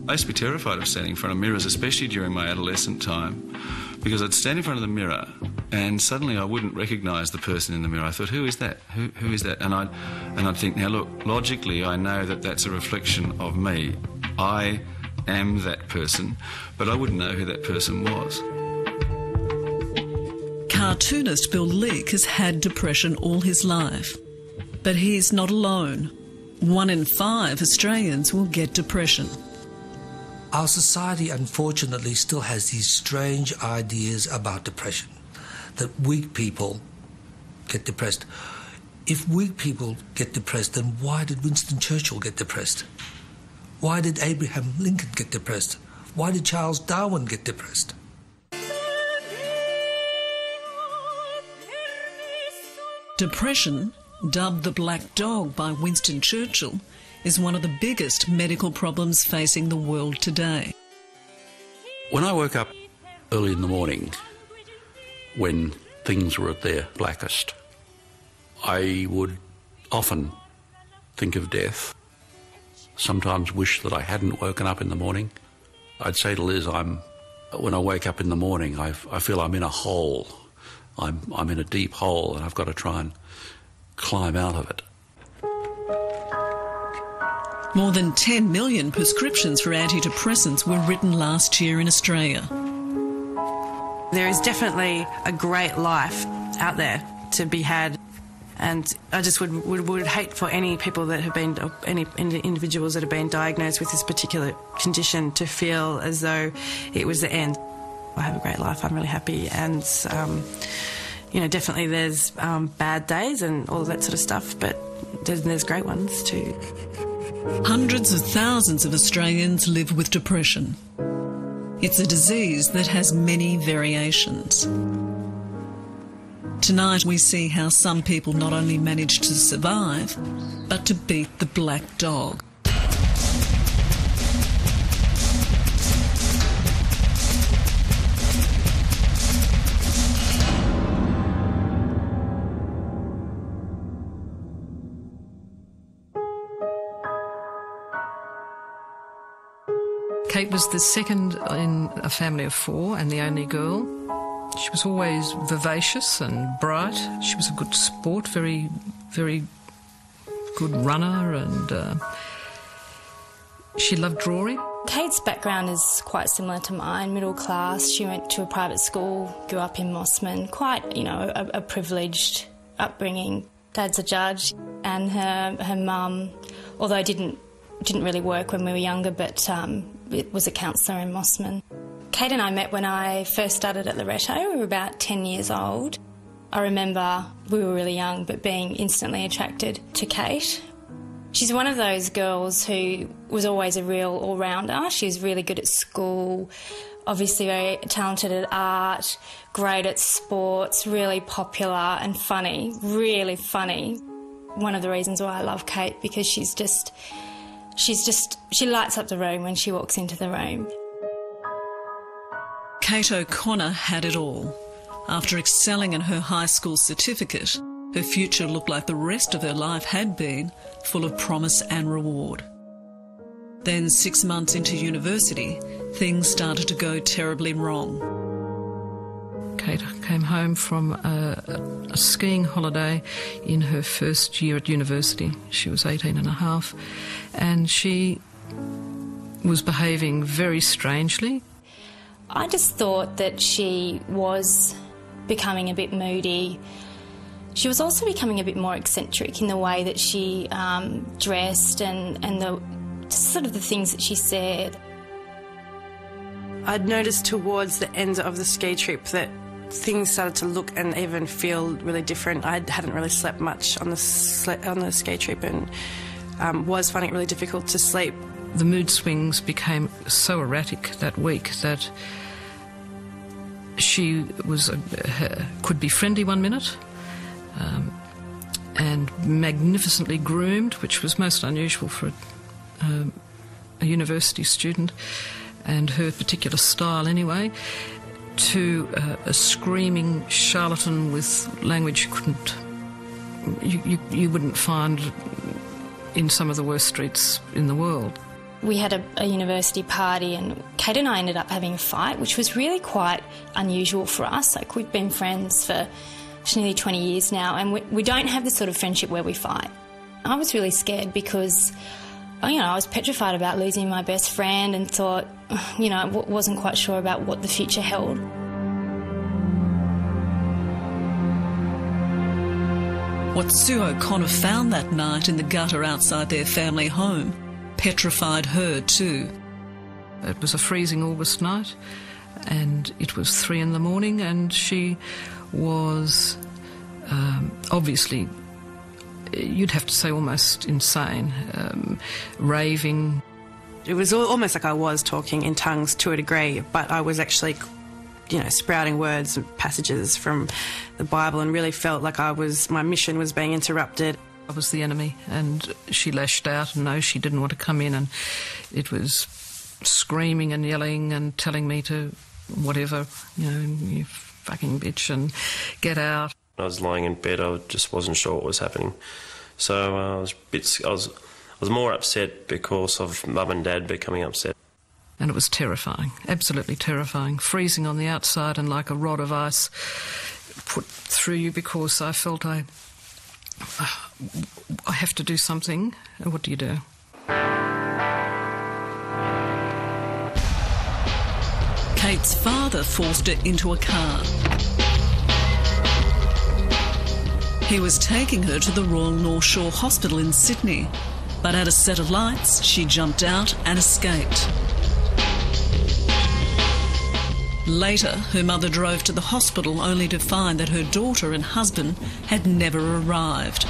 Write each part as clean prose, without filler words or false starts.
I used to be terrified of standing in front of mirrors, especially during my adolescent time, because I'd stand in front of the mirror and suddenly I wouldn't recognise the person in the mirror. I thought, who is that? Who is that? And I'd think, now look, logically I know that that's a reflection of me. I am that person, but I wouldn't know who that person was. Cartoonist Bill Leake has had depression all his life. But he's not alone. 1 in 5 Australians will get depression. Our society, unfortunately, still has these strange ideas about depression, that weak people get depressed. If weak people get depressed, then why did Winston Churchill get depressed? Why did Abraham Lincoln get depressed? Why did Charles Darwin get depressed? Depression, dubbed the Black Dog by Winston Churchill, is one of the biggest medical problems facing the world today. When I woke up early in the morning, when things were at their blackest, I would often think of death, sometimes wish that I hadn't woken up in the morning. I'd say to Liz, when I wake up in the morning, I feel I'm in a hole. I'm in a deep hole and I've got to try and climb out of it. More than 10 million prescriptions for antidepressants were written last year in Australia. There is definitely a great life out there to be had, and I just would hate for any people that have been, any individuals that have been diagnosed with this particular condition to feel as though it was the end. I have a great life, I'm really happy, and definitely there's bad days and all of that sort of stuff, but there's great ones too. Hundreds of thousands of Australians live with depression. It's a disease that has many variations. Tonight we see how some people not only manage to survive, but to beat the black dog. Kate was the second in a family of 4 and the only girl. She was always vivacious and bright. She was a good sport, very, very good runner, and she loved drawing. Kate's background is quite similar to mine, middle class. She went to a private school, grew up in Mossman, quite, a privileged upbringing. Dad's a judge, and her mum, although didn't really work when we were younger, but was a counsellor in Mossman. Kate and I met when I first started at Loretto. We were about 10 years old. I remember we were really young, but being instantly attracted to Kate. She's one of those girls who was always a real all-rounder. She was really good at school, obviously very talented at art, great at sports, really popular and funny, really funny. One of the reasons why I love Kate, because she lights up the room when she walks into the room. Kate O'Connor had it all. After excelling in her high school certificate, her future looked like the rest of her life had been, full of promise and reward. Then 6 months into university, things started to go terribly wrong. Kate came home from a skiing holiday in her first year at university. She was 18 and a half, and she was behaving very strangely. I just thought that she was becoming a bit moody. She was also becoming a bit more eccentric in the way that she dressed and the sort of the things that she said. I'd noticed towards the end of the ski trip that things started to look and even feel really different. I hadn't really slept much on the ski trip and was finding it really difficult to sleep. The mood swings became so erratic that week that she could be friendly one minute and magnificently groomed, which was most unusual for a university student, and her particular style anyway, to a screaming charlatan with language you wouldn't find in some of the worst streets in the world. We had a university party and Kate and I ended up having a fight, which was really quite unusual for us. Like, we've been friends for nearly 20 years now, and we don't have the sort of friendship where we fight. I was really scared because, I was petrified about losing my best friend and thought, wasn't quite sure about what the future held. What Sue O'Connor found that night in the gutter outside their family home petrified her too. It was a freezing August night and it was 3 a.m, and she was obviously, you'd have to say almost insane, raving. It was almost like I was talking in tongues to a degree, but I was actually, sprouting words and passages from the Bible, and really felt like my mission was being interrupted. I was the enemy, and she lashed out, and no, she didn't want to come in, and it was screaming and yelling and telling me to whatever, you fucking bitch, and get out. I was lying in bed. I just wasn't sure what was happening, so I was more upset because of Mum and Dad becoming upset. And it was terrifying, absolutely terrifying, freezing on the outside and like a rod of ice put through you, because I felt I have to do something. And what do you do? Kate's father forced her into a car. He was taking her to the Royal North Shore Hospital in Sydney, but at a set of lights, she jumped out and escaped. Later, her mother drove to the hospital only to find that her daughter and husband had never arrived.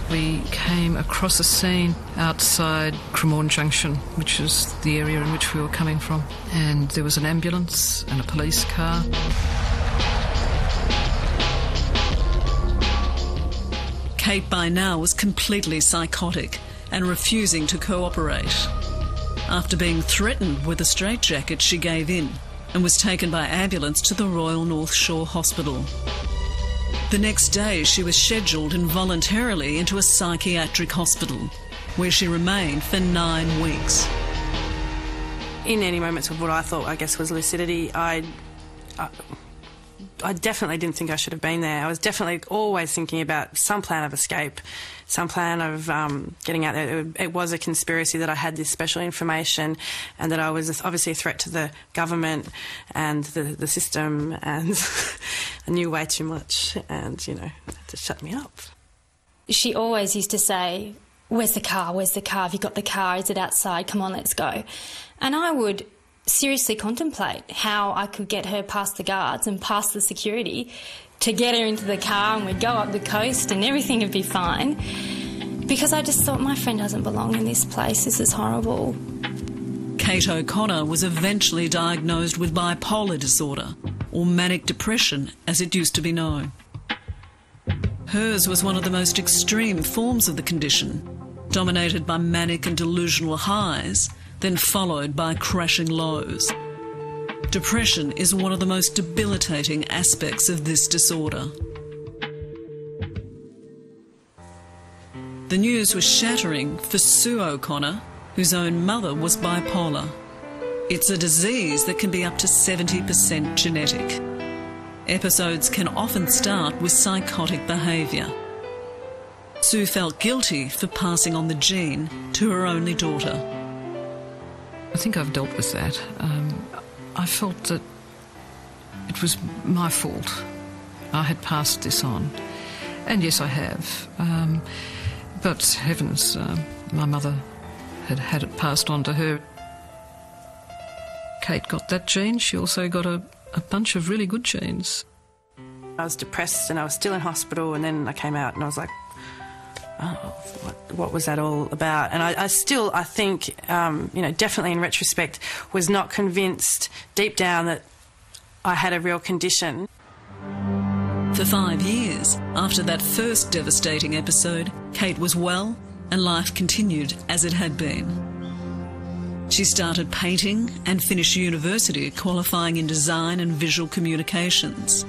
We came across a scene outside Cremorne Junction, which is the area in which we were coming from, and there was an ambulance and a police car. Kate by now was completely psychotic and refusing to cooperate. After being threatened with a straitjacket, she gave in and was taken by ambulance to the Royal North Shore Hospital. The next day, she was scheduled involuntarily into a psychiatric hospital, where she remained for 9 weeks. In any moments of what I thought, was lucidity, I definitely didn't think I should have been there. I was definitely always thinking about some plan of escape, some plan of getting out there. It was a conspiracy that I had this special information and that I was obviously a threat to the government and the system, and I knew way too much and, had to shut me up. She always used to say, "Where's the car? Where's the car? Have you got the car? Is it outside? Come on, let's go." And I would seriously contemplate how I could get her past the guards and past the security to get her into the car, and we'd go up the coast and everything would be fine, because I just thought, my friend doesn't belong in this place, this is horrible. Kate O'Connor was eventually diagnosed with bipolar disorder, or manic depression as it used to be known. Hers was one of the most extreme forms of the condition, dominated by manic and delusional highs, then followed by crashing lows. Depression is one of the most debilitating aspects of this disorder. The news was shattering for Sue O'Connor, whose own mother was bipolar. It's a disease that can be up to 70% genetic. Episodes can often start with psychotic behaviour. Sue felt guilty for passing on the gene to her only daughter. I think I've dealt with that. I felt that it was my fault. I had passed this on. And yes, I have. But heavens, my mother had it passed on to her. Kate got that gene. She also got a bunch of really good genes. I was depressed and I was still in hospital, and then I came out and I was like, oh, what was that all about? And I think, definitely in retrospect, was not convinced deep down that I had a real condition. For 5 years, after that first devastating episode, Kate was well and life continued as it had been. She started painting and finished university qualifying in design and visual communications.